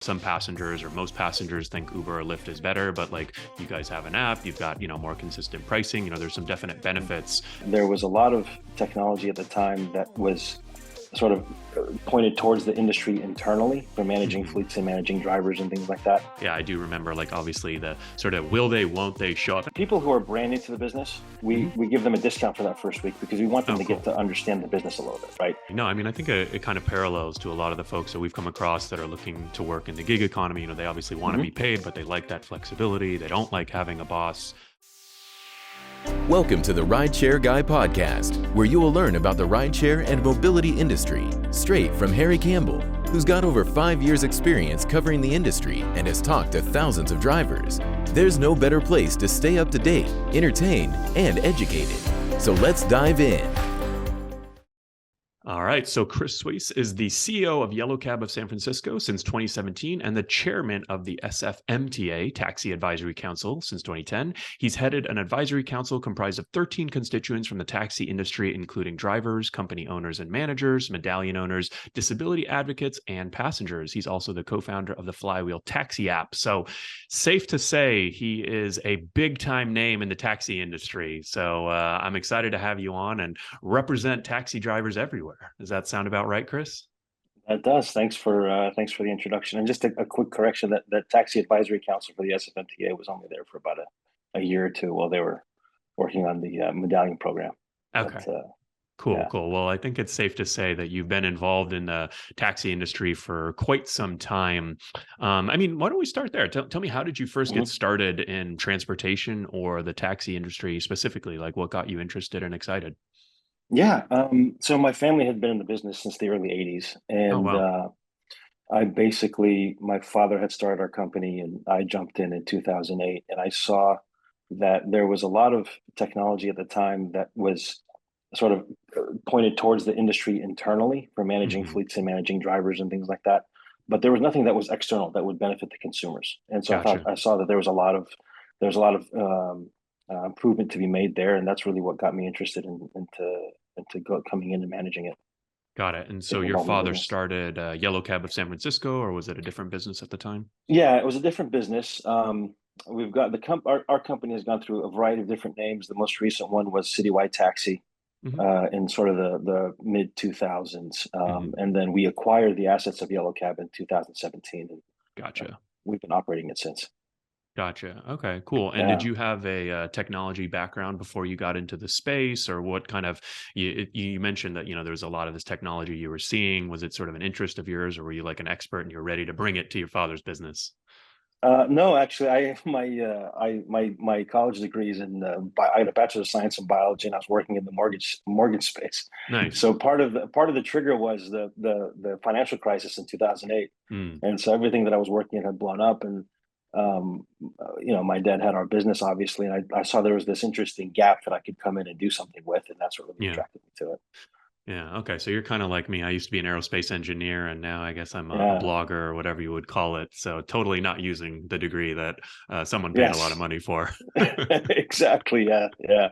Some passengers or most passengers think Uber or Lyft is better, but like you guys have an app, you've got, more consistent pricing, there's some definite benefits. There was a lot of technology at the time that was sort of pointed towards the industry internally for managing fleets and managing drivers and things like that. Yeah, I do remember, like, obviously the sort of will they, won't they show up. People who are brand new to the business, we give them a discount for that first week because we want them to Cool. get to understand the business a little bit, right? No, I mean, I think it kind of parallels to a lot of the folks that we've come across that are looking to work in the gig economy. They obviously want to be paid, but they like that flexibility. They don't like having a boss. Welcome to the Rideshare Guy podcast, where you will learn about the rideshare and mobility industry, straight from Harry Campbell, who's got over 5 years experience covering the industry and has talked to thousands of drivers. There's no better place to stay up to date, entertained, and educated. So let's dive in. All right. So Chris Sweis is the CEO of Yellow Cab of San Francisco since 2017 and the chairman of the SFMTA, Taxi Advisory Council, since 2010. He's headed an advisory council comprised of 13 constituents from the taxi industry, including drivers, company owners and managers, medallion owners, disability advocates, and passengers. He's also the co-founder of the Flywheel taxi app. So safe to say he is a big time name in the taxi industry. So I'm excited to have you on and represent taxi drivers everywhere. Does that sound about right, Chris? That does. Thanks for the introduction. And just a quick correction: that Taxi Advisory Council for the SFMTA was only there for about a year or two while they were working on the medallion program. Okay. But, Cool, yeah. cool. Well, I think it's safe to say that you've been involved in the taxi industry for quite some time. I mean, why don't we start there? Tell me, how did you first get started in transportation or the taxi industry specifically? Like, what got you interested and excited? Yeah. So my family had been in the business since the early 80s. Oh, And wow. my father had started our company and I jumped in 2008. And I saw that there was a lot of technology at the time that was sort of pointed towards the industry internally for managing Hmm. fleets and managing drivers and things like that. But there was nothing that was external that would benefit the consumers. And so Gotcha. I saw that there was a lot of improvement to be made there. And that's really what got me interested into coming in and managing it, Got it. And so getting your involved in the father business. started Yellow Cab of San Francisco, or was it a different business at the time? Yeah, it was a different business. We've got our company has gone through a variety of different names. The most recent one was Citywide Taxi Hmm. in sort of the mid 2000s, Hmm. and then we acquired the assets of Yellow Cab in 2017, and Gotcha. we've been operating it since. Gotcha. Okay, cool. And did Yeah. you have a technology background before you got into the space, or what kind of, you mentioned that, there was a lot of this technology you were seeing. Was it sort of an interest of yours, or were you like an expert and you're ready to bring it to your father's business? No, actually, my college degree is in I had a bachelor of science in biology, and I was working in the mortgage space. Nice. So part of the trigger was the financial crisis in 2008, Mm, and so everything that I was working in had blown up, and my dad had our business obviously, and I saw there was this interesting gap that I could come in and do something with, and that's what really yeah. attracted me to it. Yeah. Okay. So you're kind of like me. I used to be an aerospace engineer, and now I guess I'm a Yeah. blogger or whatever you would call it. So totally not using the degree that someone paid a lot of Yes. money for. Exactly. Yeah. Yeah.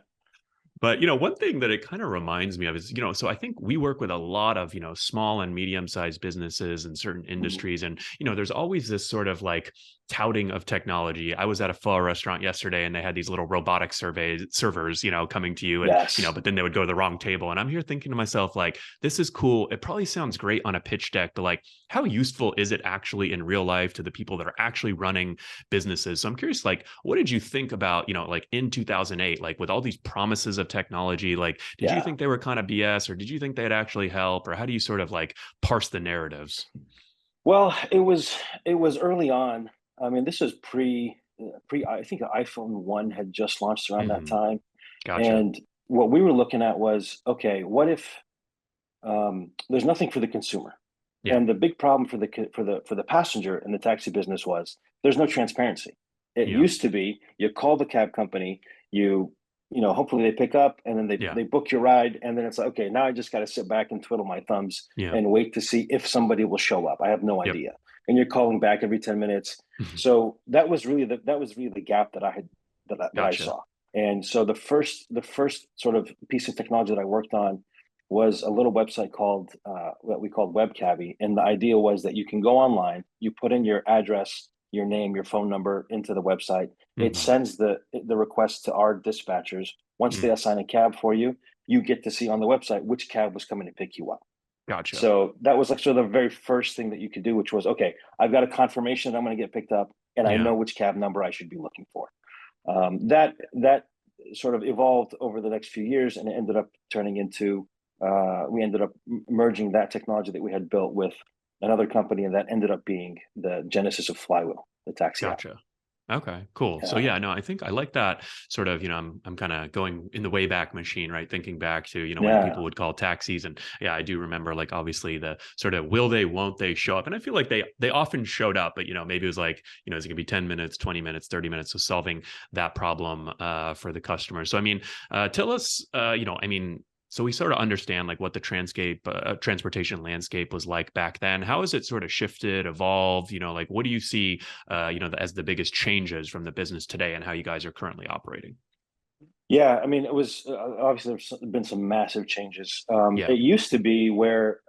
But, one thing that it kind of reminds me of is, so I think we work with a lot of, small and medium-sized businesses in certain Mhm. industries. And, there's always this sort of like touting of technology. I was at a pho restaurant yesterday and they had these little robotic servers, coming to you and, Yes. but then they would go to the wrong table. And I'm here thinking to myself, like, this is cool. It probably sounds great on a pitch deck, but like, how useful is it actually in real life to the people that are actually running businesses? So I'm curious, like, what did you think about, like in 2008, like with all these promises of technology, like, did you Yeah. think they were kind of BS, or did you think they'd actually help, or how do you sort of like parse the narratives? Well, it was early on. I mean, this was pre. I think the iPhone 1 had just launched around that Hmm. time, Gotcha. and what we were looking at was, okay, what if there's nothing for the consumer? Yeah. And the big problem for the passenger in the taxi business was there's no transparency. It Yeah. used to be you call the cab company, you hopefully they pick up, and then they Yeah. they book your ride, and then it's like, okay, now I just got to sit back and twiddle my thumbs Yeah. and wait to see if somebody will show up. I have no Yep. idea, and you're calling back every 10 minutes. So that was really the gap that I Gotcha. saw. And so the first sort of piece of technology that I worked on was a little website called what we called WebCabby, and the idea was that you can go online, you put in your address, your name, your phone number into the website. It Hmm. sends the request to our dispatchers. Once they Mm. assign a cab for you, you get to see on the website which cab was coming to pick you up. Gotcha. So that was like sort of the very first thing that you could do, which was, okay, I've got a confirmation that I'm going to get picked up, and I Yeah. know which cab number I should be looking for. That sort of evolved over the next few years, and it ended up turning into we ended up merging that technology that we had built with another company, and that ended up being the genesis of Flywheel, the taxi app. Gotcha. Okay, cool. So Yeah, yeah, no, I think I like that sort of, I'm kind of going in the way back machine, right? Thinking back to, when yeah, people would call taxis. And yeah, I do remember like obviously the sort of will they, won't they show up? And I feel like they often showed up, but maybe it was like, is it gonna be 10 minutes, 20 minutes, 30 minutes? So solving that problem for the customer. So I mean, tell us, so we sort of understand like what the transportation landscape was like back then. How has it sort of shifted, evolved? Like what do you see as the biggest changes from the business today and how you guys are currently operating? yeah. I mean, it was obviously there's been some massive changes. Yeah. It used to be where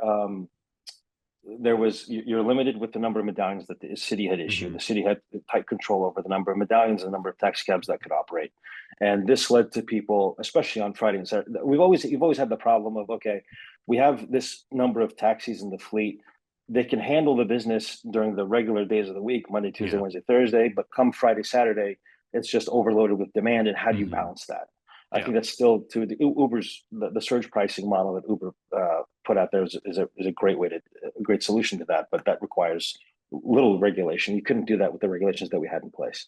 there was you're limited with the number of medallions that the city had issued. Hmm. The city had tight control over the number of medallions and the number of taxi cabs that could operate, and this led to people, especially on Friday and Saturday. You've always had the problem of, okay, we have this number of taxis in the fleet. They can handle the business during the regular days of the week, Monday, Tuesday, Yeah. Wednesday, Thursday, but come Friday, Saturday, it's just overloaded with demand. And how do you Hmm. balance that? I Yeah. think that's still to the Uber's the surge pricing model that Uber put out there is a great way to a great solution to that, but that requires little regulation. You couldn't do that with the regulations that we had in place,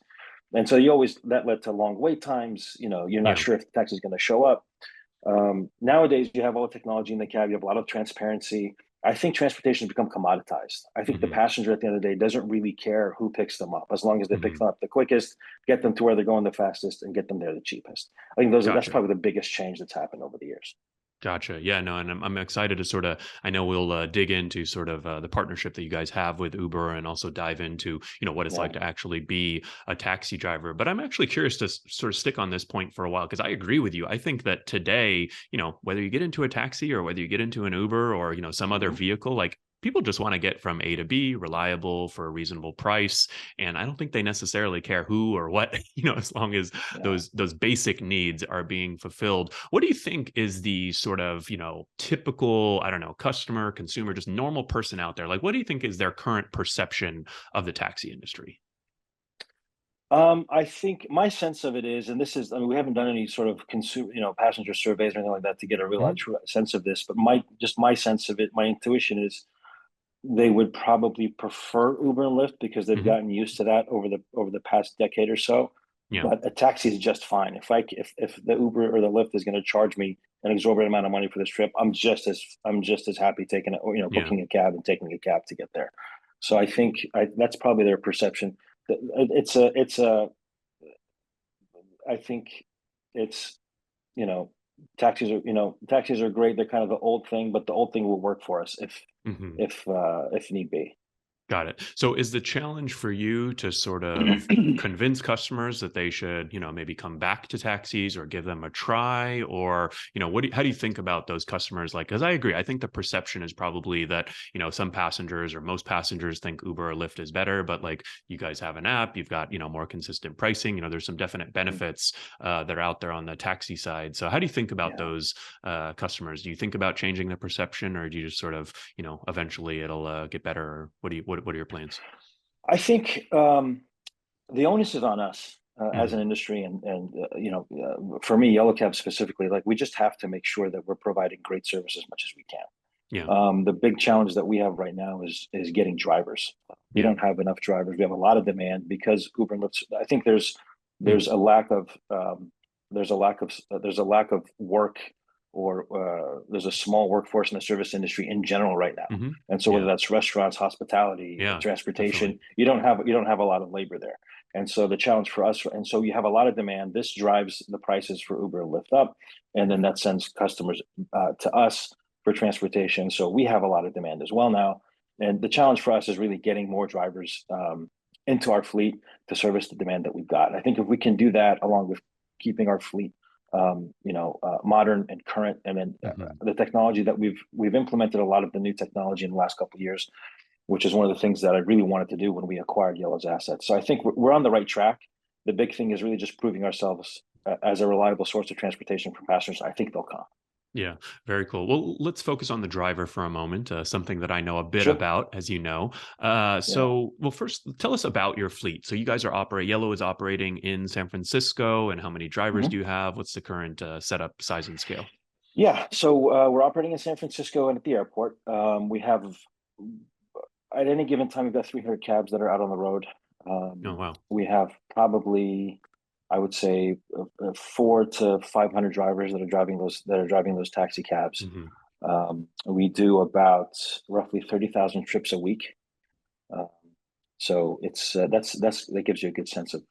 and so that led to long wait times. You're not Yeah. sure if the taxi is going to show up. Nowadays, you have all the technology in the cab. You have a lot of transparency. I think transportation has become commoditized. I think the Hmm. passenger at the end of the day doesn't really care who picks them up, as long as they pick Hmm. them up the quickest, get them to where they're going the fastest, and get them there the cheapest. I think that's Gotcha. probably the biggest change that's happened over the years. Gotcha. Yeah, no, and I'm excited to sort of, I know we'll dig into sort of the partnership that you guys have with Uber and also dive into, what it's Yeah. like to actually be a taxi driver. But I'm actually curious to sort of stick on this point for a while because I agree with you. I think that today, whether you get into a taxi or whether you get into an Uber or, some other Mhm. vehicle, like people just want to get from A to B reliable for a reasonable price. And I don't think they necessarily care who or what, as long as Yeah. those basic needs are being fulfilled. What do you think is the sort of, typical, I don't know, customer, consumer, just normal person out there? Like, what do you think is their current perception of the taxi industry? I think my sense of it is, and this is, I mean, we haven't done any sort of consumer, passenger surveys or anything like that to get a real Mhm. true sense of this, but my sense of it, my intuition is they would probably prefer Uber and Lyft because they've Mhm. gotten used to that over the past decade or so. Yeah. But a taxi is just fine. If the Uber or the Lyft is going to charge me an exorbitant amount of money for this trip, I'm just as happy taking it, or Yeah. booking a cab and taking a cab to get there. So I think that's probably their perception. It's a I think it's you know taxis are great. They're kind of the old thing, but the old thing will work for us Mhm. if need be. Got it. So is the challenge for you to sort of convince customers that they should, maybe come back to taxis or give them a try? Or, how do you think about those customers? Like, because I agree, I think the perception is probably that, some passengers or most passengers think Uber or Lyft is better, but like you guys have an app, you've got, more consistent pricing, there's some definite benefits that are out there on the taxi side. So how do you think about Yeah. those customers? Do you think about changing the perception or do you just sort of, eventually it'll get better? Or what are your plans? I think the onus is on us as an Hmm. industry, and for me, Yellow Cab specifically. Like, we just have to make sure that we're providing great service as much as we can. Yeah. The big challenge that we have right now is getting drivers. We Yeah. don't have enough drivers. We have a lot of demand because Uber and Lyft. I think there's Mm. a lack of there's a lack of work, or there's a small workforce in the service industry in general right now. Hmm. And so whether Yeah. that's restaurants, hospitality, Yeah. transportation, Definitely. you don't have a lot of labor there. And so the challenge for us, and so you have a lot of demand. This drives the prices for Uber and Lyft up, and then that sends customers to us for transportation. So we have a lot of demand as well now. And the challenge for us is really getting more drivers into our fleet to service the demand that we've got. I think if we can do that, along with keeping our fleet modern and current, and then the technology that we've implemented a lot of the new technology in the last couple of years, which is one of the things that I really wanted to do when we acquired Yellow's assets. So I think we're on the right track. The big thing is really just proving ourselves as a reliable source of transportation for passengers. I think they'll come. Yeah, very cool. Well, let's focus on the driver for a moment, something that I know a bit Sure. about, as you know. Yeah. Well, first, tell us about your fleet. So you guys Yellow is operating in San Francisco, and how many drivers do Mhm. you have? What's the current setup, size, and scale? Yeah. So we're operating in San Francisco and at the airport. We have, at any given time, we've got 300 cabs that are out on the road. Oh, wow. We have probably, I would say, 400 to 500 drivers that are driving those taxi cabs. Hmm. We do about roughly 30,000 trips a week. Um, so it's that gives you a good sense of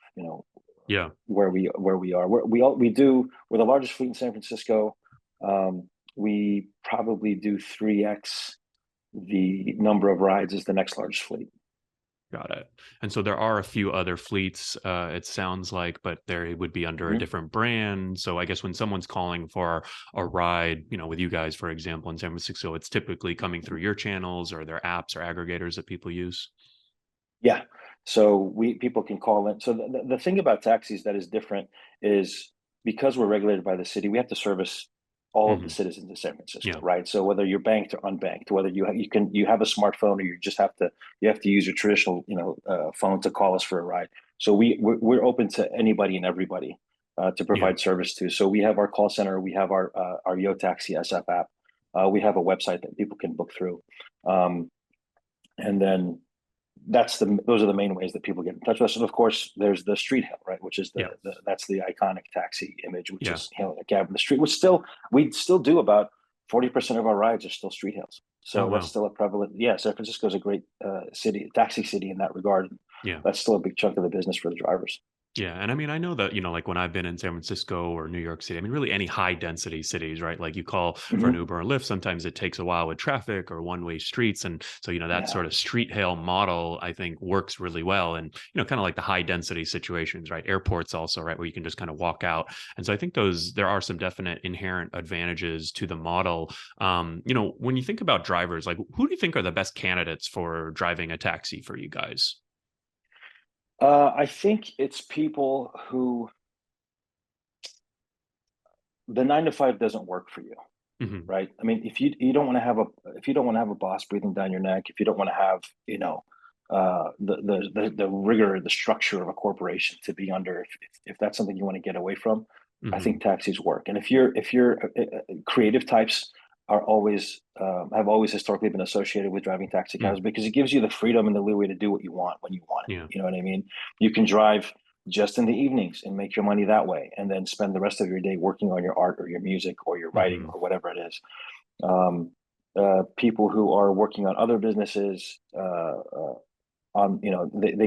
Yeah, where we are. We're the largest fleet in San Francisco. We probably do 3x the number of rides as the next largest fleet. got it. And so there are a few other fleets, it sounds like, but they would be under a Mhm. different brand. So I guess when someone's calling for a ride, with you guys, for example, in San Francisco, it's typically coming through your channels or their apps or aggregators that people use. Yeah. So people can call in. So the thing about taxis that is different is because we're regulated by the city, we have to service all of the Hmm. citizens of San Francisco, Yeah. right? So whether you're banked or unbanked, whether you have a smartphone or you have to use your traditional phone to call us for a ride. So we're open to anybody and everybody to Yeah. provide service to. So we have our call center, we have our Yo Taxi SF app, we have a website that people can book through, and then those are the main ways that people get in touch with us. And of course, there's the street hail, right? Which is Yeah. that's the iconic taxi image, which Yeah. is hailing a cab in the street. We still do about 40% of our rides are still street hails. Oh, So that's wow. still a prevalent. Yeah, San Francisco is a great taxi city in that regard. Yeah. That's still a big chunk of the business for the drivers. Yeah, and I mean, I know that, like when I've been in San Francisco or New York City, I mean, really any high density cities, right? Like you call for an Hmm. Uber or Lyft, sometimes it takes a while with traffic or one-way streets. And so, that Yeah. sort of street hail model, I think works really well. And, kind of like the high density situations, right? Airports also, right? Where you can just kind of walk out. And so I think there are some definite inherent advantages to the model. When you think about drivers, like who do you think are the best candidates for driving a taxi for you guys? I think it's people who the 9 to 5 doesn't work for you. Hmm. Right? I mean, if you don't want to have a boss breathing down your neck, if you don't want to have the rigor, the structure of a corporation to be under, if that's something you want to get away from, I Hmm. think taxis work. And if you're creative types are always have always historically been associated with driving taxi cabs because it gives you the freedom and the leeway to do what you want when you want it. Yeah. You know what I mean? You can drive just in the evenings and make your money that way, and then spend the rest of your day working on your art or your music or your writing Hmm. or whatever it is. People who are working on other businesses, they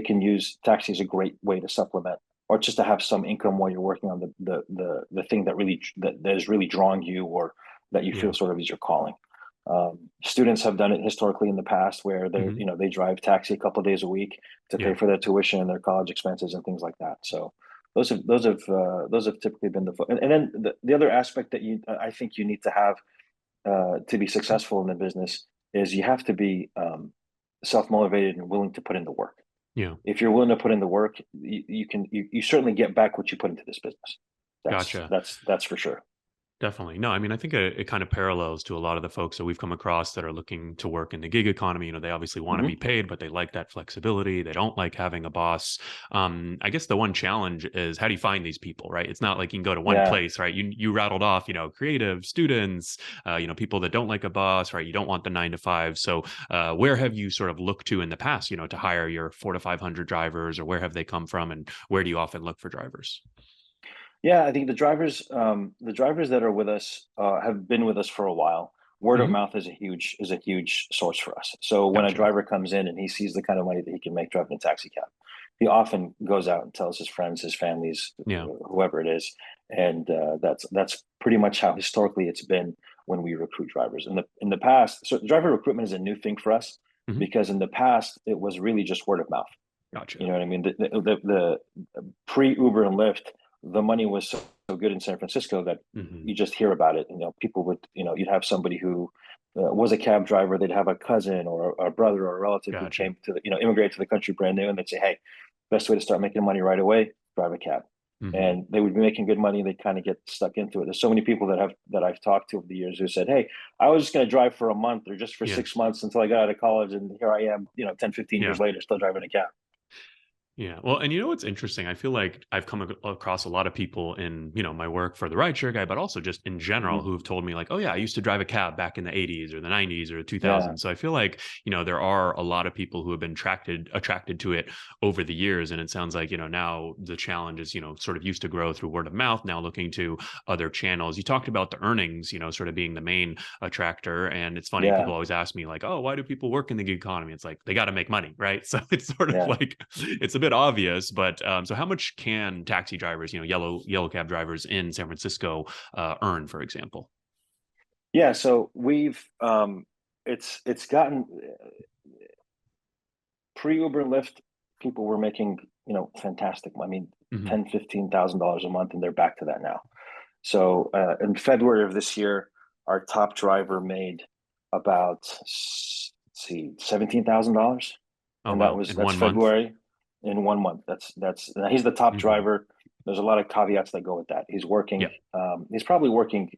can use taxi as a great way to supplement or just to have some income while you're working on the thing that is really drawing you or that you feel Yeah. sort of is your calling. Students have done it historically in the past where Hmm. they drive taxi a couple of days a week to pay Yeah. for their tuition and their college expenses and things like that. So those have typically been and then the other aspect that I think you need to have to be successful in the business is you have to be self-motivated and willing to put in the work. Yeah. If you're willing to put in the work, you certainly get back what you put into this business. That's Gotcha. that's that's for sure. Definitely. No, I mean, I think it kind of parallels to a lot of the folks that we've come across that are looking to work in the gig economy. They obviously want to be Hmm. paid, but they like that flexibility. They don't like having a boss. I guess the one challenge is how do you find these people, right? It's not like you can go to one Yeah. place, right? You rattled off, creative students, people that don't like a boss, right? You don't want the 9 to 5. So, where have you sort of looked to in the past, to hire your 400 to 500 drivers, or where have they come from, and where do you often look for drivers? Yeah, I think the drivers that are with us have been with us for a while. Word of Hmm. mouth is a huge source for us. So when a Gotcha. driver comes in and he sees the kind of money that he can make driving a taxi cab, he often goes out and tells his friends, his families, Yeah. whoever it is, and that's pretty much how historically it's been when we recruit drivers. In the past, so driver recruitment is a new thing for us Hmm. because in the past it was really just word of mouth. You Gotcha. know what I mean? The pre Uber and Lyft, the money was so good in San Francisco that Hmm. you just hear about it. People would, you'd have somebody who was a cab driver. They'd have a cousin or a brother or a relative who Gotcha. came to immigrate to the country brand new, and they'd say, "Hey, best way to start making money right away, drive a cab." Hmm. And they would be making good money. They'd kind of get stuck into it. There's so many people that I've talked to over the years who said, "Hey, I was just going to drive for a month or just for Yeah. 6 months until I got out of college. And here I am, 10, 15 Yeah. years later, still driving a cab." Yeah. Well, and you know what's interesting? I feel like I've come across a lot of people in, my work for the rideshare guy, but also just in general Mhm. who have told me like, oh yeah, I used to drive a cab back in the 80s or the 90s or the Yeah. 2000s. So I feel like, there are a lot of people who have been attracted to it over the years. And it sounds like, now the challenge is, sort of used to grow through word of mouth, now looking to other channels. You talked about the earnings, sort of being the main attractor. And it's funny, Yeah. people always ask me like, oh, why do people work in the gig economy? It's like, they got to make money, right? So it's sort of Yeah. like, it's a bit obvious, but so how much can taxi drivers, yellow cab drivers in San Francisco earn, for example? Yeah. So we've it's gotten pre-Uber Lyft, people were making, fantastic. I mean, Hmm. 10, $15,000 a month, and they're back to that now. So in February of this year, our top driver made about, let's see, $17,000, Oh and wow, in that's 1 month. February in 1 month. That's now he's the top Hmm. driver. There's a lot of caveats that go with that. He's working. Yeah. He's probably working.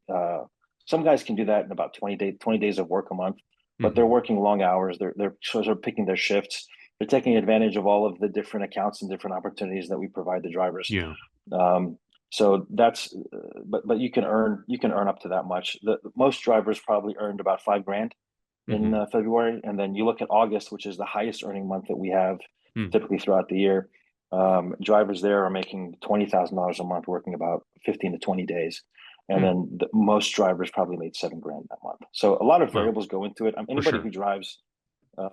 Some guys can do that in about 20 days of work a month, but they're Hmm. working long hours. They're sort of picking their shifts. They're taking advantage of all of the different accounts and different opportunities that we provide the drivers. Yeah. Um, so that's, but you can earn up to that much. The most drivers probably earned about 5 grand in Hmm. February, and then you look at August, which is the highest earning month that we have Mm. typically throughout the year. Drivers there are making $20,000 a month, working about 15 to 20 days, and Mm. then most drivers probably made 7 grand that month. So a lot of Wow, variables go into it. for Anybody who sure. drives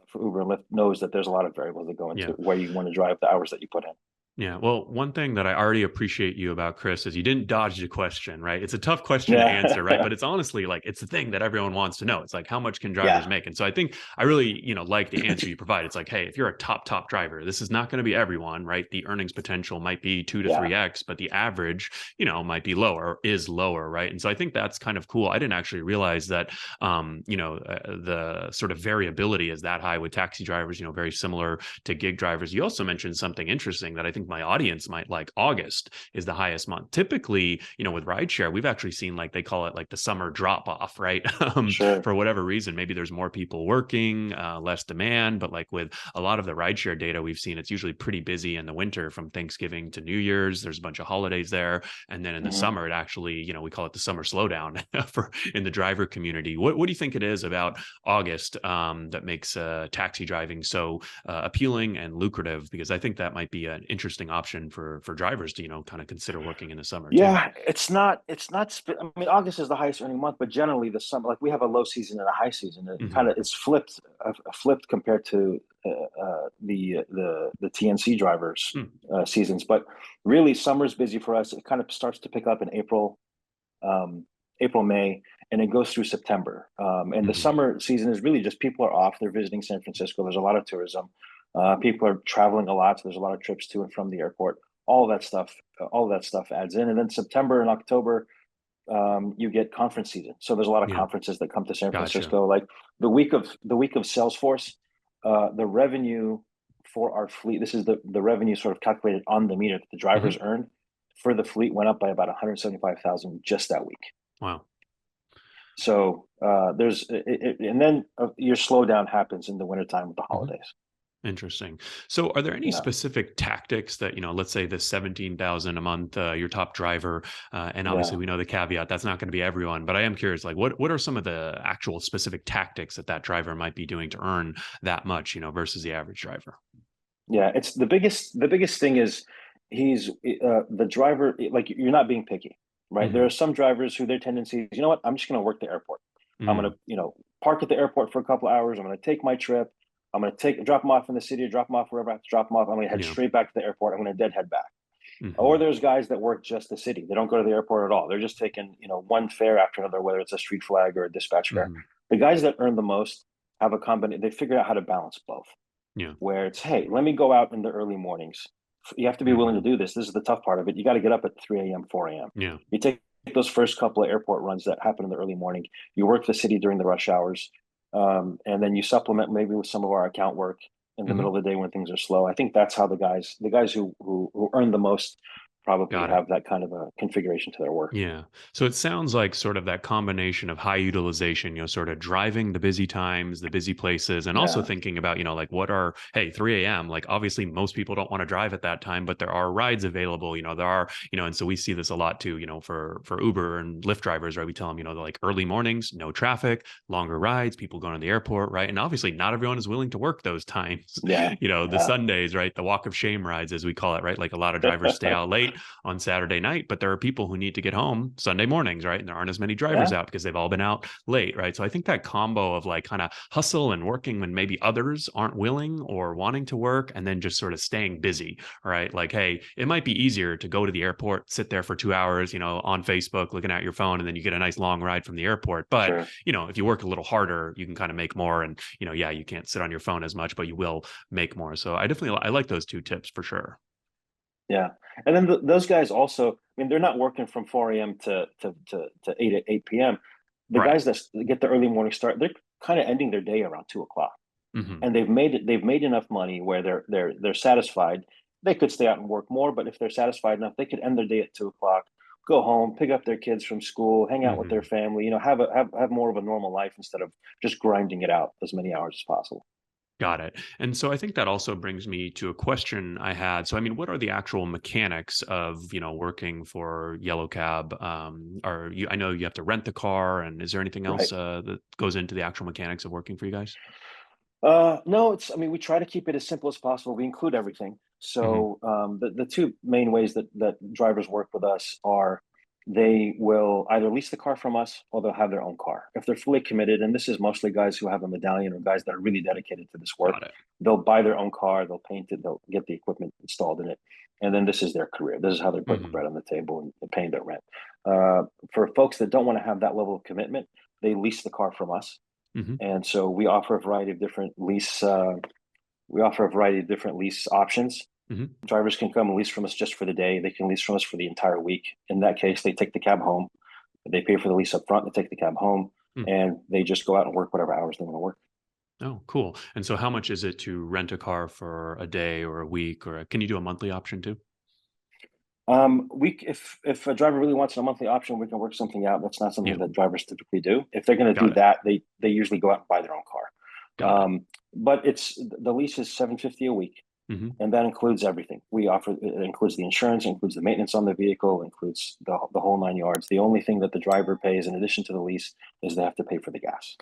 for Uber and Lyft knows that there's a lot of variables that go into Yeah. where you want to drive, the hours that you put in. Yeah. Well, one thing that I already appreciate you about, Chris, is you didn't dodge the question, right? It's a tough question to answer, right? Yeah. But it's honestly like it's the thing that everyone wants to know. It's like, how much can drivers Yeah. make? And so I think I really, like the answer you provide. It's like, hey, if you're a top driver, this is not going to be everyone, right? The earnings potential might be 2 to 3x, but the average, might be lower, is lower, right? And so I think that's kind of cool. I didn't actually realize that, the sort of variability is that high with taxi drivers, very similar to gig drivers. You also mentioned something interesting that I think my audience might like. August is the highest month. Typically, with rideshare, we've actually seen like they call it like the summer drop off, right? Sure. For whatever reason, maybe there's more people working, less demand, but like with a lot of the rideshare data we've seen, it's usually pretty busy in the winter from Thanksgiving to New Year's. There's a bunch of holidays there. And then in the Hmm. summer, it actually, we call it the summer slowdown for in the driver community. What do you think it is about August that makes taxi driving so appealing and lucrative? Because I think that might be an interesting option for drivers to kind of consider working in the summer too. Yeah, I mean, August is the highest earning month, but generally the summer, like we have a low season and a high season. Hmm. It's flipped compared to the TNC drivers Mm. seasons. But really, summer's busy for us. It kind of starts to pick up in um, April, May, and it goes through September. And the Hmm. summer season is really just people are off. They're visiting San Francisco. There's a lot of tourism. People are traveling a lot. So there's a lot of trips to and from the airport. All of that stuff adds in. And then September and October, you get conference season. So there's a lot of Yeah. conferences that come to San Gotcha. Francisco. Like the week of Salesforce, the revenue for our fleet. This is the revenue sort of calculated on the meter that the drivers Hmm. earn for the fleet went up by about 175,000 just that week. Wow. So and then your slowdown happens in the wintertime with the Hmm. holidays. Interesting. So, are there any Yeah, specific tactics that, let's say the 17,000 a month, your top driver, and yeah. obviously we know the caveat that's not going to be everyone, but I am curious, like what are some of the actual specific tactics that driver might be doing to earn that much, versus the average driver? Yeah, it's the biggest thing is he's the driver, like you're not being picky, right? There are Hmm. some drivers who their tendency is, you know what, I'm just going to work the airport. I'm going Mm. to, park at the airport for a couple of hours. I'm going to take my trip. I'm going to drop them off in the city, or drop them off wherever I have to drop them off. I'm going to head Yeah. straight back to the airport. I'm going to head back. Or Hmm. there's guys that work just the city. They don't go to the airport at all. They're just taking, one fare after another, whether it's a street flag or a dispatch fare. Hmm. The guys that earn the most have a combination. They figure out how to balance both, Yeah. where it's, hey, let me go out in the early mornings You have to be willing to do this. This is the tough part of it. You got to get up at 3 a.m., 4 a.m. Yeah. You take those first couple of airport runs that happen in the early morning. You work the city during the rush hours, and then you supplement maybe with some of our account work in the middle of the day when things are slow. I think that's how the guys who earn the most probably Got it. have that kind of a configuration to their work. Yeah. So it sounds like sort of that combination of high utilization, sort of driving the busy times, the busy places, and also Yeah, thinking about, like what are, hey, 3 a.m., like obviously most people don't want to drive at that time, but there are rides available, there are, and so we see this a lot too, for Uber and Lyft drivers, right? We tell them, like early mornings, no traffic, longer rides, people going to the airport, right? And obviously not everyone is willing to work those times, yeah, the Sundays, right? The walk of shame rides, as we call it, right? Like a lot of drivers stay out late on Saturday night, but there are people who need to get home Sunday mornings, right? And there aren't as many drivers yeah, out because they've all been out late, right? So I think that combo of like kind of hustle and working when maybe others aren't willing or wanting to work, and then just sort of staying busy, right? Like, hey, it might be easier to go to the airport, sit there for 2 hours, on Facebook looking at your phone, and then you get a nice long ride from the airport. But, sure. if you work a little harder, you can kind of make more. And, yeah, you can't sit on your phone as much, but you will make more. So I like those two tips for sure. Yeah, and then those guys also. I mean, they're not working from 4 a.m. to 8 p.m. The Right. guys that get the early morning start, they're kind of ending their day around 2 o'clock, Mm-hmm. and they've made enough money where they're satisfied. They could stay out and work more, but if they're satisfied enough, they could end their day at 2 o'clock, go home, pick up their kids from school, hang out with Mm-hmm. their family. Have more of a normal life instead of just grinding it out as many hours as possible. Got it. And so I think that also brings me to a question I had. So, I mean, what are the actual mechanics of, working for Yellow Cab? I know you have to rent the car, and is there anything else Right. that goes into the actual mechanics of working for you guys? No, I mean, we try to keep it as simple as possible. We include everything. Hmm. So the two main ways that drivers work with us are they will either lease the car from us or they'll have their own car. If they're fully committed, and this is mostly guys who have a medallion or guys that are really dedicated to this work, Got it. they'll buy their own car, they'll paint it, they'll get the equipment installed in it. And then this is their career. This is how they're putting Hmm. bread on the table and paying their rent. For folks that don't want to have that level of commitment, they lease the car from us, Hmm. and so we offer a variety of different lease. We offer a variety of different lease options. Hmm. Drivers can come and lease from us just for the day. They can lease from us for the entire week. In that case, they take the cab home. They pay for the lease up front. They take the cab home, and they just go out and work whatever hours they want to work. Oh, cool. And so how much is it to rent a car for a day or a week, or can you do a monthly option too? If a driver really wants a monthly option, we can work something out. That's not something Yeah. that drivers typically do. If they're going to Got do it. that, they usually go out and buy their own car. Got it. But the lease is $750 a week, Hmm. and that includes everything. It includes the insurance, includes the maintenance on the vehicle, includes the whole 9 yards. The only thing that the driver pays in addition to the lease is they have to pay for the gas.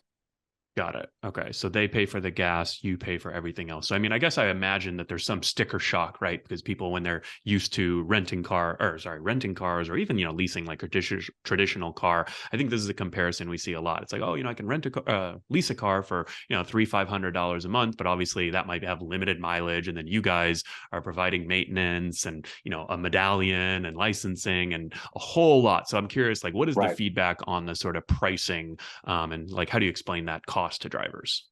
Got it. Okay. So they pay for the gas, you pay for everything else. So, I mean, I guess I imagine that there's some sticker shock, right? Because people, when they're used to renting cars or even, leasing like a traditional car, I think this is a comparison we see a lot. It's like, oh, I can lease a car for, $500 a month, but obviously that might have limited mileage. And then you guys are providing maintenance and, a medallion and licensing and a whole lot. So I'm curious, like, what is the Right. feedback on the sort of pricing and like, how do you explain that cost to drivers?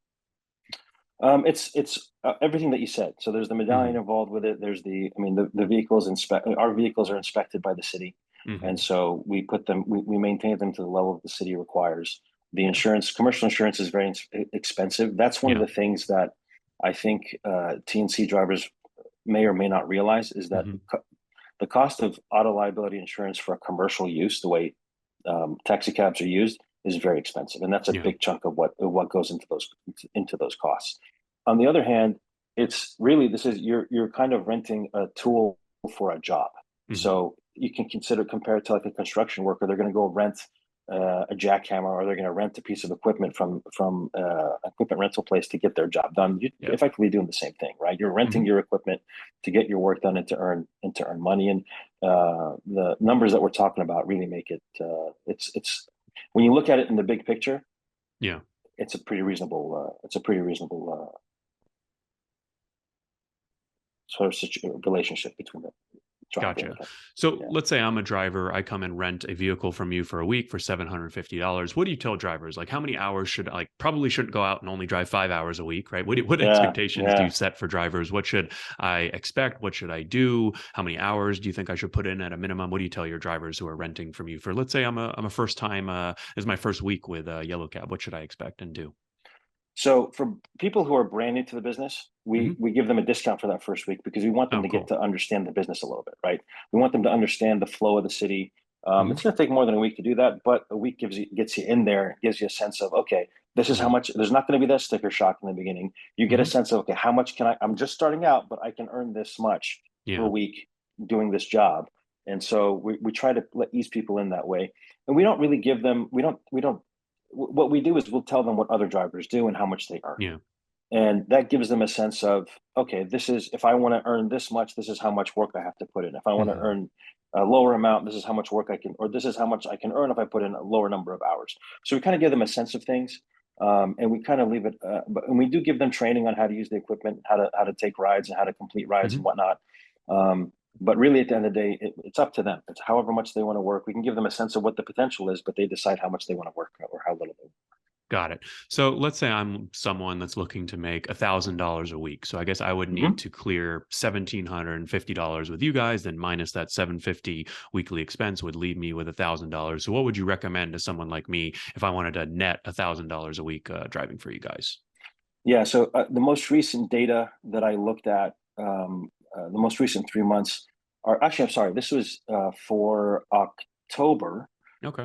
It's everything that you said. So there's the medallion Hmm. involved with it. The vehicles our vehicles are inspected by the city, and Hmm. so we maintain them to the level that the city requires. The Yeah. insurance, commercial insurance, is very expensive. That's one of Yeah. the things that I think TNC drivers may or may not realize is that Hmm. the cost of auto liability insurance for a commercial use, the way taxi cabs are used, is very expensive, and that's a Yeah. big chunk of what goes into those costs. On the other hand, it's really you're kind of renting a tool for a job, Hmm. so you can compare it to like a construction worker. They're going to go rent a jackhammer, or they're going to rent a piece of equipment from equipment rental place to get their job done. You're Yeah. effectively doing the same thing, right? You're renting Hmm. your equipment to get your work done and to earn money. And the numbers that we're talking about really make it. It's when you look at it in the big picture, Yeah. it's a pretty reasonable. It's a pretty reasonable sort of relationship between them. drive Gotcha. income. So Yeah. let's say I'm a driver. I come and rent a vehicle from you for a week for $750. What do you tell drivers? Like, how many hours should like probably shouldn't go out and only drive 5 hours a week, right? What Yeah. expectations do Yeah. you set for drivers? What should I expect? What should I do? How many hours do you think I should put in at a minimum? What do you tell your drivers who are renting from you for? Let's say I'm a first time. This is my first week with Yellow Cab. What should I expect and do? So for people who are brand new to the business, Hmm. we give them a discount for that first week because we want them Oh, to get cool. to understand the business a little bit, right? We want them to understand the flow of the city. Hmm. It's going to take more than a week to do that, but a week gets you in there, gives you a sense of, okay, this is how Hmm. much. There's not going to be that sticker shock in the beginning. You get a Hmm. sense of, okay, how much can I? I'm just starting out, but I can earn this much per Yeah. week doing this job. And so we try to ease people in that way, and we don't really give them. We don't. What we do is we'll tell them what other drivers do and how much they earn, Yeah. and that gives them a sense of, okay, this is, if I want to earn this much, this is how much work I have to put in. If I want to Hmm. earn a lower amount, this is how much work I can, or this is how much I can earn if I put in a lower number of hours. So we kind of give them a sense of things, and we kind of leave it. And we do give them training on how to use the equipment, how to take rides, and how to complete rides Hmm. and whatnot. But really, at the end of the day, it's up to them. It's however much they want to work. We can give them a sense of what the potential is, but they decide how much they want to work or how little they. Got it. So let's say I'm someone that's looking to make $1,000 a week. So I guess I would need Mhm. to clear $1,750 with you guys, then minus that 750 weekly expense would leave me with $1,000. So what would you recommend to someone like me if I wanted to net $1,000 a week driving for you guys? Yeah, so the most recent data that I looked at, the most recent 3 months, are actually, I'm sorry, this was for October. Okay.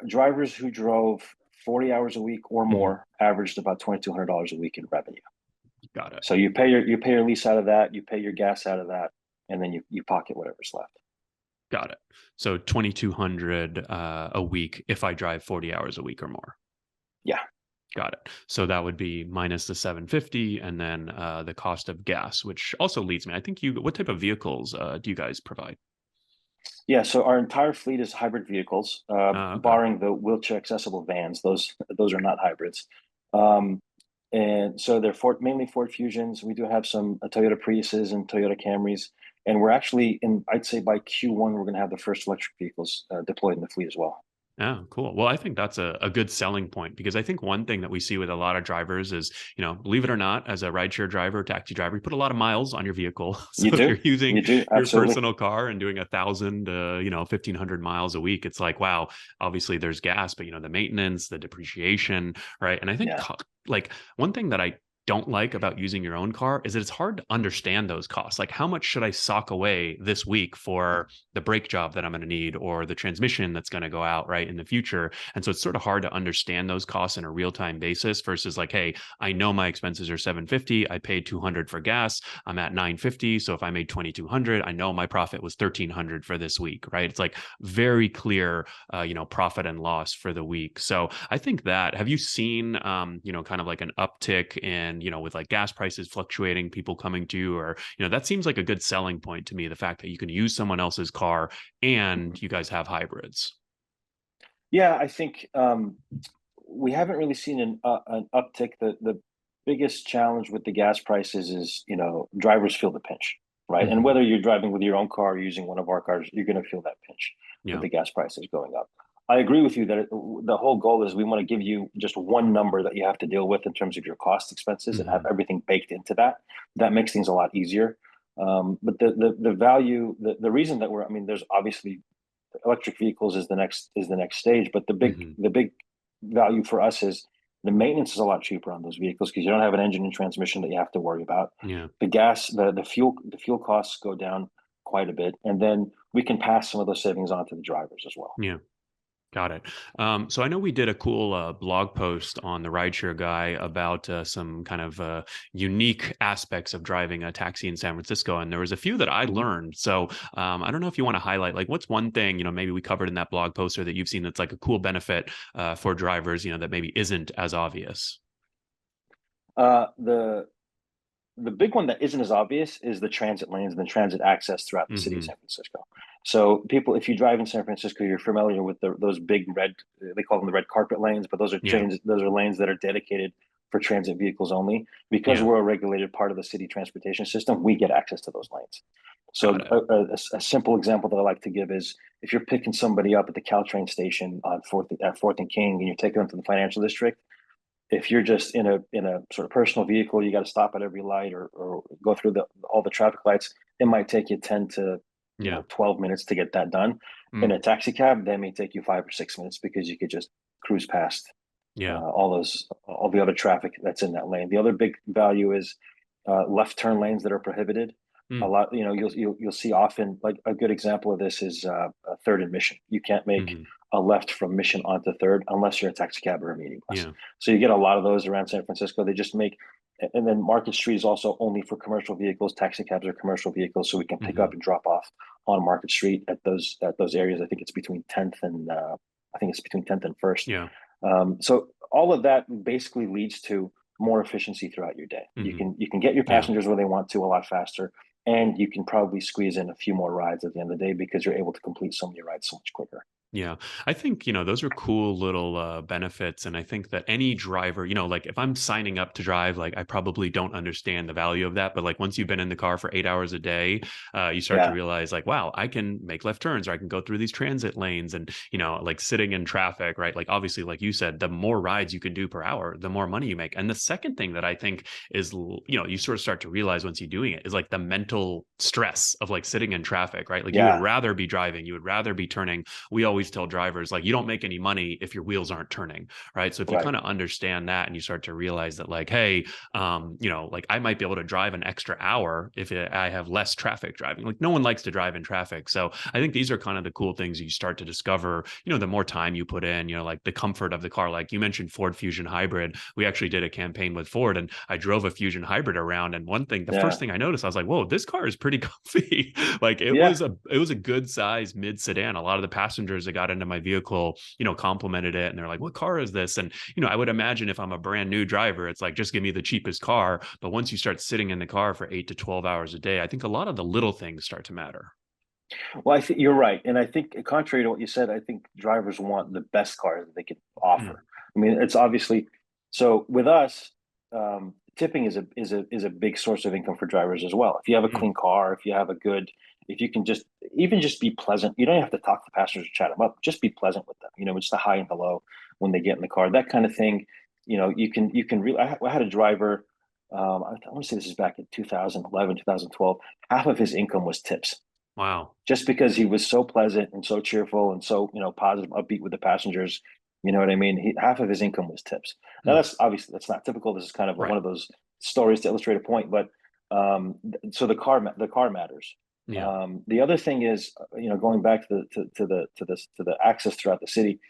Drivers who drove 40 hours a week or Hmm. more averaged about $2,200 a week in revenue. Got it. So you pay your lease out of that, you pay your gas out of that, and then you pocket whatever's left. Got it. So 2,200 a week if I drive 40 hours a week or more. Yeah. Got it. So that would be minus the 750 and then the cost of gas, which also leads me. I think what type of vehicles do you guys provide? Yeah, so our entire fleet is hybrid vehicles, Okay. barring the wheelchair accessible vans. Those are not hybrids, um, and so they're mainly Ford Fusions. We do have some Toyota Priuses and Toyota Camrys, and we're actually in. I'd say by Q1 we're going to have the first electric vehicles deployed in the fleet as well. Oh, cool. Well, I think that's a good selling point because I think one thing that we see with a lot of drivers is, believe it or not, as a rideshare driver, taxi driver, you put a lot of miles on your vehicle. You So if you're do, using you do your absolutely. personal car and doing 1,000, 1,500 miles a week, it's like, wow, obviously there's gas, but the maintenance, the depreciation, right? And I think Yeah. like one thing that I don't like about using your own car is that it's hard to understand those costs. Like, how much should I sock away this week for the brake job that I'm going to need or the transmission that's going to go out right in the future? And so it's sort of hard to understand those costs in a real-time basis versus like, hey, I know my expenses are 750. I paid 200 for gas. I'm at 950. So if I made 2,200, I know my profit was 1,300 for this week, right? It's like very clear, profit and loss for the week. So I think that, have you seen, kind of like an uptick in, with like gas prices fluctuating, people coming to you, or, that seems like a good selling point to me, the fact that you can use someone else's car and you guys have hybrids. Yeah, I think we haven't really seen an uptick. The biggest challenge with the gas prices is, drivers feel the pinch, right? And Hmm. whether you're driving with your own car or using one of our cars, you're going to feel that pinch with Yeah. the gas prices going up. I agree with you that the whole goal is we want to give you just one number that you have to deal with in terms of your cost expenses and have Hmm. everything baked into that. That makes things a lot easier. But the value, the reason that I mean, there's obviously electric vehicles is the next stage, but the big Hmm. the big value for us is the maintenance is a lot cheaper on those vehicles because you don't have an engine and transmission that you have to worry about. Yeah. The gas, the fuel costs go down quite a bit, and then we can pass some of those savings on to the drivers as well. Yeah. Got it. So I know we did a cool blog post on the Rideshare Guy about some kind of unique aspects of driving a taxi in San Francisco, and there was a few that I Mhm. learned. So I don't know if you want to highlight, like, what's one thing maybe we covered in that blog post or that you've seen that's like a cool benefit for drivers, that maybe isn't as obvious. The big one that isn't as obvious is the transit lanes and the transit access throughout the city of Hmm. San Francisco. So people, if you drive in San Francisco, you're familiar with those big red, they call them the red carpet lanes, but Yeah. those are lanes that are dedicated for transit vehicles only. Because Yeah. we're a regulated part of the city transportation system, we get access to those lanes. So Got it. a simple example that I like to give is if you're picking somebody up at the Caltrain station on Fourth and King, and you're taking them to the financial district. If you're just in a sort of personal vehicle, you got to stop at every light or go through all the traffic lights. It might take you 10 to Yeah. 12 minutes to get that done. In a taxi cab, that may take you 5 or 6 minutes because you could just cruise past Yeah. all the other traffic that's in that lane. The other big value is left turn lanes that are prohibited. A lot, you'll see often, like a good example of this is a Third and Mission. You can't make a left from Mission onto Third unless you're a taxi cab or a minibus. Yeah. So you get a lot of those around San Francisco. They just make, and then Market Street is also only for commercial vehicles. Taxi cabs are commercial vehicles, so we can pick up and drop off on Market Street at those areas. I think it's between 10th and 1st. Yeah. So all of that basically leads to more efficiency throughout your day. You can get your passengers where they want to a lot faster, and you can probably squeeze in a few more rides at the end of the day because you're able to complete so many rides so much quicker. Yeah, I think, those are cool little benefits. And I think that any driver, like if I'm signing up to drive, like I probably don't understand the value of that. But like once you've been in the car for 8 hours a day, you start to realize like, wow, I can make left turns, or I can go through these transit lanes, and, like sitting in traffic, right? Like obviously, like you said, the more rides you can do per hour, the more money you make. And the second thing that I think is, you sort of start to realize once you're doing it is like the mental stress of like sitting in traffic, right? Like you would rather be driving, you would rather be turning. We always tell drivers like you don't make any money if your wheels aren't turning, right? So if you kind of understand that and you start to realize that like, hey, like I might be able to drive an extra hour if I have less traffic driving. Like no one likes to drive in traffic. So I think these are kind of the cool things you start to discover, the more time you put in, like the comfort of the car. Like you mentioned Ford Fusion Hybrid. We actually did a campaign with Ford and I drove a Fusion Hybrid around. And one thing, the first thing I noticed, I was like, whoa, this car is pretty comfy. Like it was a good size mid sedan. A lot of the passengers that got into my vehicle, complimented it, and they're like, what car is this? And I would imagine if I'm a brand new driver, it's like, just give me the cheapest car. But once you start sitting in the car for 8 to 12 hours a day, I think a lot of the little things start to matter. Well, I think you're right, and I think contrary to what you said, I think drivers want the best car that they can offer. I mean, it's obviously so with us. Tipping is a big source of income for drivers as well. If you have a clean car, if you can just be pleasant, you don't have to talk to passengers or chat them up. Just be pleasant with them. It's the high and the low when they get in the car, that kind of thing. You can really. I had a driver. I want to say this is back in 2011, 2012. Half of his income was tips. Wow. Just because he was so pleasant and so cheerful and so, positive, upbeat with the passengers. You know what I mean? Half of his income was tips. Now that's not typical. This is kind of one of those stories to illustrate a point, but so the car matters. Yeah. The other thing is, going back to the access throughout the city.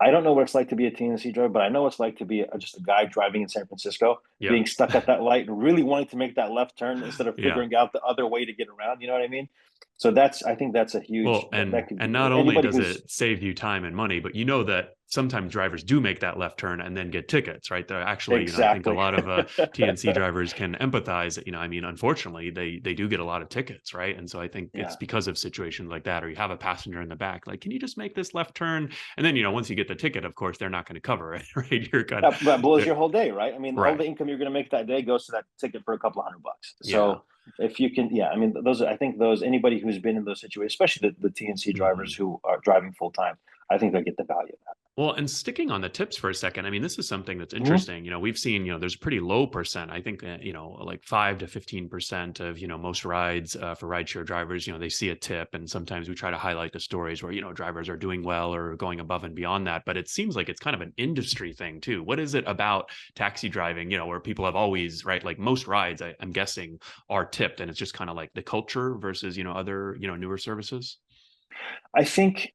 I don't know what it's like to be a TNC driver, but I know what it's like to be just a guy driving in San Francisco, being stuck at that light and really wanting to make that left turn instead of figuring out the other way to get around. You know what I mean? So I think that's a huge. And not only does it save you time and money, but that sometimes drivers do make that left turn and then get tickets, right? They're actually, I think a lot of TNC drivers can empathize. Unfortunately, they do get a lot of tickets, right? And so I think it's because of situations like that, or you have a passenger in the back, like, can you just make this left turn? And then, once you get the ticket, of course, they're not going to cover it, right? You're kind of that blows your whole day, right? I mean, all the income you're going to make that day goes to that ticket for a couple of $100. So if you can, I mean, anybody who's been in those situations, especially the TNC drivers who are driving full time, I think they get the value of that. Well, and sticking on the tips for a second, I mean, this is something that's interesting. We've seen, there's a pretty low percent. I think, like 5 to 15% of, most rides for rideshare drivers, they see a tip. And sometimes we try to highlight the stories where, drivers are doing well or going above and beyond that. But it seems like it's kind of an industry thing too. What is it about taxi driving, where people have always, right? Like most rides, I'm guessing, are tipped, and it's just kind of like the culture versus, other, newer services. I think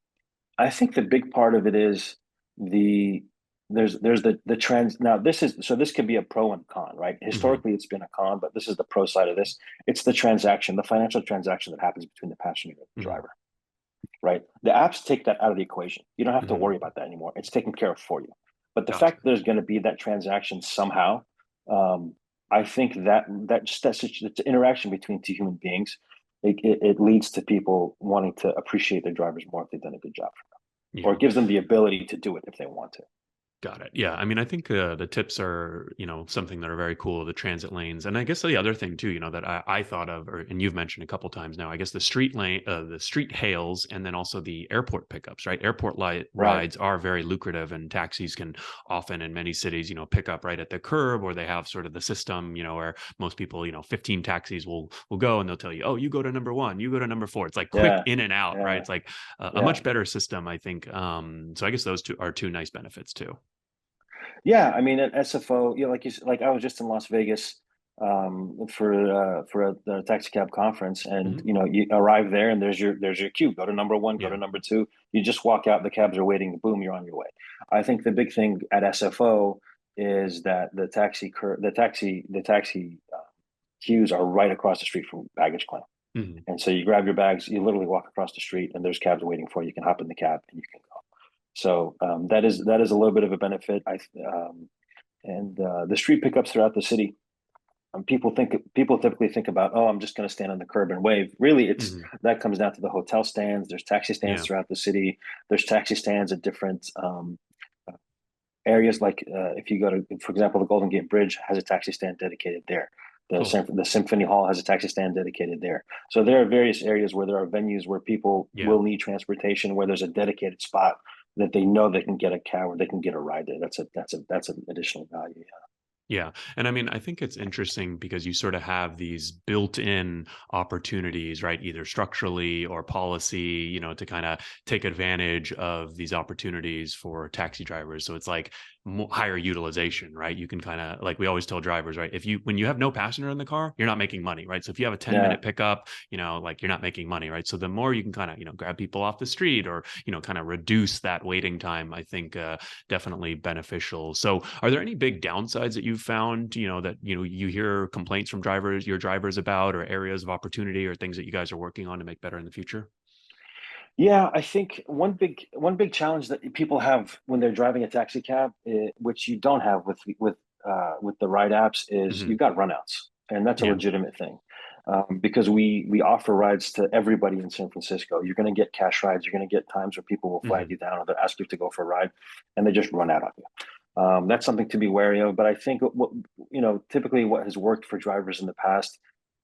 the big part of it is there's the trends. Now this could be a pro and con, right? Historically it's been a con, but this is the pro side of this. It's the financial transaction that happens between the passenger and the driver, right? The apps take that out of the equation. You don't have to worry about that anymore. It's taken care of for you. But the fact that there's going to be that transaction somehow, I think that's interaction between two human beings. It leads to people wanting to appreciate their drivers more if they've done a good job for them. Or it gives them the ability to do it if they want to. Got it. Yeah. I mean, I think the tips are, something that are very cool, the transit lanes. And I guess the other thing too, that I thought of, and you've mentioned a couple times now, I guess the street hails, and then also the airport pickups, right? Right. Rides are very lucrative, and taxis can often in many cities, pick up right at the curb, or they have sort of the system, where most people, 15 taxis will go and they'll tell you, oh, you go to number one, you go to number four. It's like quick Yeah. in and out, right? Yeah. It's like a Yeah. much better system, I think. So I guess those two are two nice benefits too. Yeah, I mean, at SFO, like I was just in Las Vegas for a taxi cab conference, and Mhm. you arrive there, and there's your queue. Go to number one, go Yeah. to number two. You just walk out, the cabs are waiting. Boom, you're on your way. I think the big thing at SFO is that the taxi queues are right across the street from baggage claim. Mhm. And so you grab your bags, you literally walk across the street, and there's cabs waiting for you. You can hop in the cab and you can go. So that is a little bit of a benefit. And the street pickups throughout the city. People typically think about, oh, I'm just going to stand on the curb and wave. Really, it's Mhm. that comes down to the hotel stands. There's taxi stands Yeah. throughout the city. There's taxi stands at different areas. Like if you go to, for example, the Golden Gate Bridge has a taxi stand dedicated there. Cool. The Symphony Hall has a taxi stand dedicated there. So there are various areas where there are venues where people Yeah. will need transportation, where there's a dedicated spot that they know they can get a cab or they can get a ride there. That's an additional value. Yeah. And I mean, I think it's interesting because you sort of have these built-in opportunities, right? Either structurally or policy, to kind of take advantage of these opportunities for taxi drivers. So it's like higher utilization, right? You can kind of, like we always tell drivers, right? When you have no passenger in the car, you're not making money, right? So if you have a 10-minute Yeah, pickup, like you're not making money, right? So the more you can kind of, grab people off the street, or, kind of reduce that waiting time, I think definitely beneficial. So are there any big downsides that you've found, that, you hear complaints from your drivers about, or areas of opportunity, or things that you guys are working on to make better in the future? yeah. I think one big challenge that people have when they're driving a taxi cab, which you don't have with the ride apps, is Hmm. you've got runouts, and that's a Yeah. legitimate thing. Because we offer rides to everybody in San Francisco. You're going to get cash rides. You're going to get times where people will flag Hmm. you down or they'll ask you to go for a ride, and they just run out on you. That's something to be wary of. But I think typically what has worked for drivers in the past,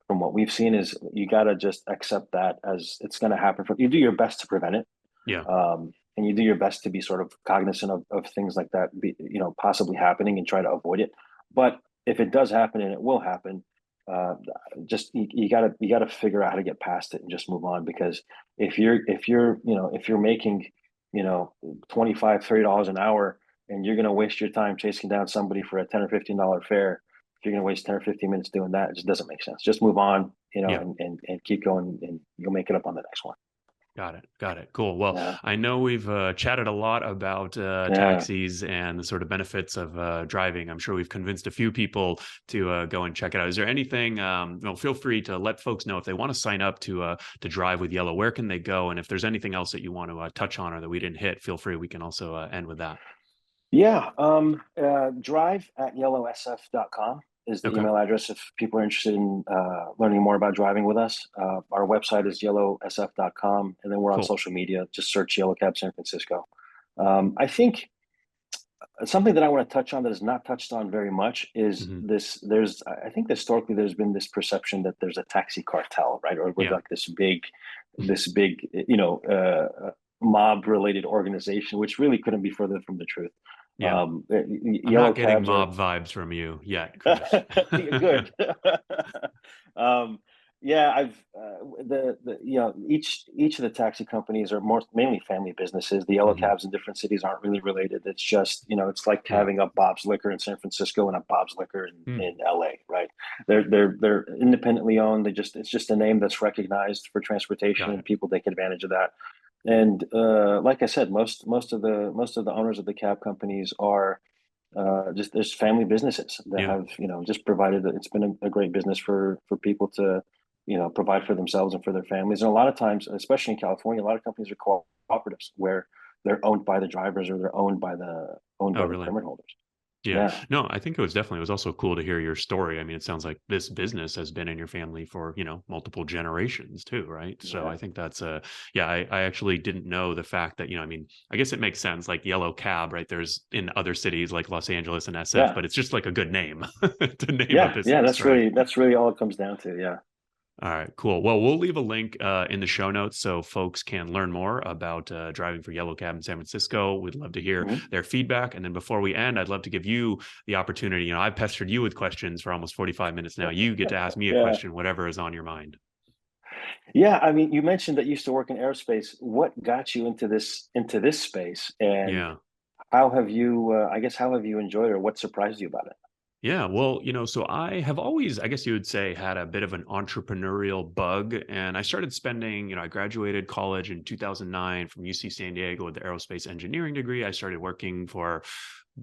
from what we've seen, is you got to just accept that as it's going to happen. You do your best to prevent it, Yeah. and you do your best to be sort of cognizant of things like that, possibly happening, and try to avoid it. But if it does happen, and it will happen, uh, just you gotta figure out how to get past it and just move on. Because if you're making, you know, $25-$30 an hour, and you're gonna waste your time chasing down somebody for a $10 or $15 fare, if you're gonna waste 10 or 15 minutes doing that, it just doesn't make sense. Just move on, Yeah. and keep going, and you'll make it up on the next one. Got it. Got it. Cool. Well, Yeah. I know we've chatted a lot about Yeah. taxis and the sort of benefits of driving. I'm sure we've convinced a few people to go and check it out. Is there anything? Feel free to let folks know if they want to sign up to drive with Yellow. Where can they go? And if there's anything else that you want to touch on or that we didn't hit, feel free. We can also end with that. Yeah. Drive at yellowsf.com is the Okay. email address if people are interested in learning more about driving with us. Our website is yellowsf.com, and then we're on Cool. social media. Just search Yellow Cab San Francisco. I think something that I want to touch on that is not touched on very much is Hmm. this. I think historically there's been this perception that there's a taxi cartel, right? Or with Yeah. like this big, mob related organization, which really couldn't be further from the truth. Yeah. I'm Yellow not getting cabs are mob vibes from you yet, Chris. good. um, yeah, I've each of the taxi companies are mainly family businesses. The yellow Hmm. cabs in different cities aren't really related. It's just, it's like Yeah. having a Bob's Liquor in San Francisco and a Bob's Liquor Mm. in LA, right? They're independently owned. It's just a name that's recognized for transportation, Got and it. people take advantage of that. And like I said, most of the owners of the cab companies are just there's family businesses that Yeah. have, just provided. It's been a great business for people to, provide for themselves and for their families. And a lot of times, especially in California, a lot of companies are cooperatives where they're owned by the drivers, or they're owned by Oh, the really? permit holders. Yeah. Yeah. No, I think it was also cool to hear your story. I mean, it sounds like this business has been in your family for, multiple generations too, right? So I Yeah. think that's yeah, I actually didn't know the fact that, I mean, I guess it makes sense like yellow cab, right? There's in other cities like Los Angeles and SF, Yeah. but it's just like a good name to name a Yeah. Yeah. business, right? That's really all it comes down to. Yeah. All right, cool. Well, we'll leave a link in the show notes so folks can learn more about driving for Yellow Cab in San Francisco. We'd love to hear Mhm. their feedback. And then before we end, I'd love to give you the opportunity. I've pestered you with questions for almost 45 minutes now. You get to ask me a Yeah. question, whatever is on your mind. Yeah. I mean, you mentioned that you used to work in aerospace. What got you into this space, and Yeah. how have you? I guess how have you enjoyed it, or what surprised you about it? Yeah, well, so I have always, I guess you would say, had a bit of an entrepreneurial bug. And I started spending, I graduated college in 2009 from UC San Diego with the aerospace engineering degree. I started working for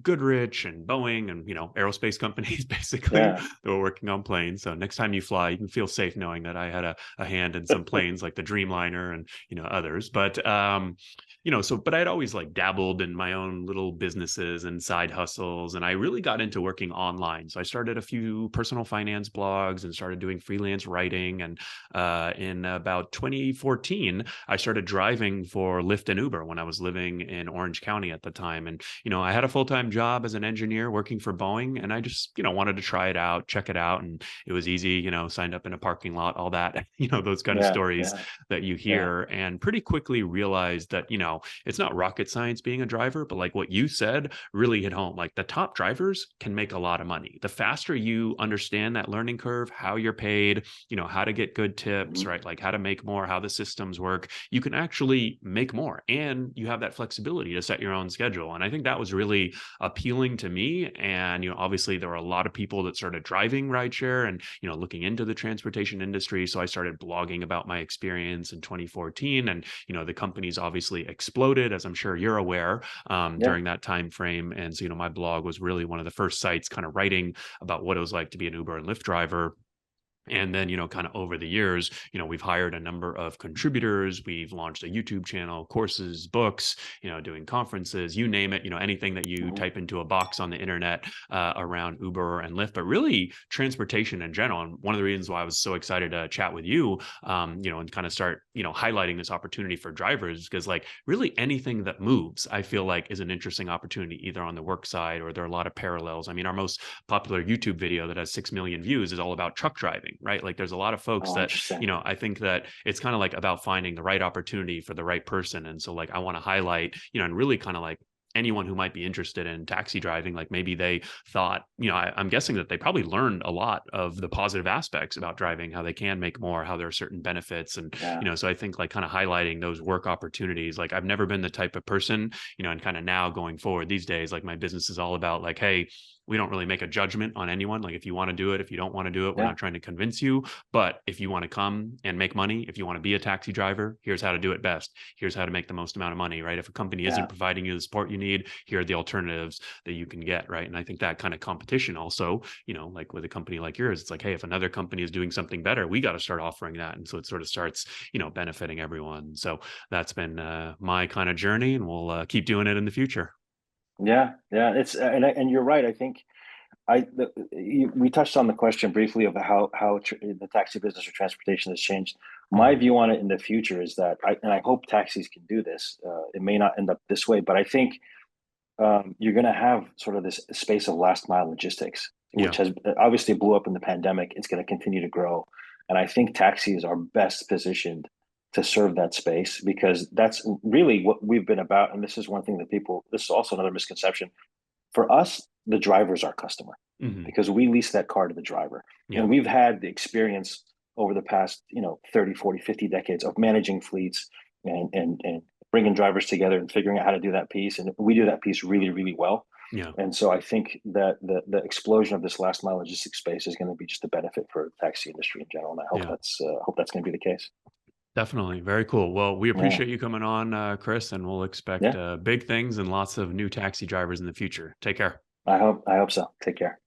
Goodrich and Boeing and, aerospace companies basically Yeah. that were working on planes. So next time you fly, you can feel safe knowing that I had a hand in some planes like the Dreamliner and, others. But I'd always like dabbled in my own little businesses and side hustles. And I really got into working online. So I started a few personal finance blogs and started doing freelance writing. And in about 2014, I started driving for Lyft and Uber when I was living in Orange County at the time. And, I had a full-time job as an engineer working for Boeing, and I just, wanted to try it out, check it out. And it was easy, signed up in a parking lot, all that, those kind of Yeah. stories Yeah. that you Yeah. hear, and pretty quickly realized that, it's not rocket science being a driver, but like what you said really hit home. Like the top drivers can make a lot of money. The faster you understand that learning curve, how you're paid, how to get good tips, Mhm. right? Like how to make more, how the systems work, you can actually make more. And you have that flexibility to set your own schedule. And I think that was really appealing to me. And, obviously there were a lot of people that started driving rideshare and, looking into the transportation industry. So I started blogging about my experience in 2014. And, the companies obviously exploded, as I'm sure you're aware, Yeah. during that time frame. And so, my blog was really one of the first sites kind of writing about what it was like to be an Uber and Lyft driver. And then, kind of over the years, we've hired a number of contributors. We've launched a YouTube channel, courses, books, doing conferences, you name it, anything that you Mhm. type into a box on the internet around Uber and Lyft, but really transportation in general. And one of the reasons why I was so excited to chat with you, and kind of start, highlighting this opportunity for drivers, because like really anything that moves, I feel like is an interesting opportunity either on the work side, or there are a lot of parallels. I mean, our most popular YouTube video that has 6 million views is all about truck driving, right? Like there's a lot of folks Oh, that, interesting. I think that it's kind of like about finding the right opportunity for the right person. And so like I want to highlight, and really kind of like anyone who might be interested in taxi driving, like maybe they thought, I'm guessing that they probably learned a lot of the positive aspects about driving, how they can make more, how there are certain benefits. And, Yeah. so I think like kind of highlighting those work opportunities, like I've never been the type of person, and kind of now going forward these days, like my business is all about like, hey, we don't really make a judgment on anyone. Like if you want to do it, if you don't want to do it, we're Yeah. not trying to convince you. But if you want to come and make money, if you want to be a taxi driver, here's how to do it best. Here's how to make the most amount of money, right? If a company isn't Yeah. providing you the support you need, here are the alternatives that you can get, right? And I think that kind of competition also, like with a company like yours, it's like, hey, if another company is doing something better, we got to start offering that. And so it sort of starts, benefiting everyone. So that's been my kind of journey, and we'll keep doing it in the future. Yeah. Yeah. It's and you're right. I think we touched on the question briefly of how the taxi business or transportation has changed. My Mhm. view on it in the future is that I hope taxis can do this. It may not end up this way, but I think you're going to have sort of this space of last mile logistics, which Yeah. has obviously blew up in the pandemic. It's going to continue to grow, and I think taxis are best positioned to serve that space, because that's really what we've been about. And this is one thing that people. This is also another misconception for us. The driver's our customer, Hmm. because we lease that car to the driver, Yeah. and we've had the experience over the past 30, 40, 50 decades of managing fleets and bringing drivers together and figuring out how to do that piece, and we do that piece really, really well. Yeah. And so I think that the explosion of this last mile logistics space is going to be just a benefit for the taxi industry in general, and I Yeah. hope that's going to be the case. Definitely. Very cool. Well, we Yeah. appreciate you coming on, Chris, and we'll expect Yeah. big things and lots of new taxi drivers in the future. Take care. I hope so. Take care.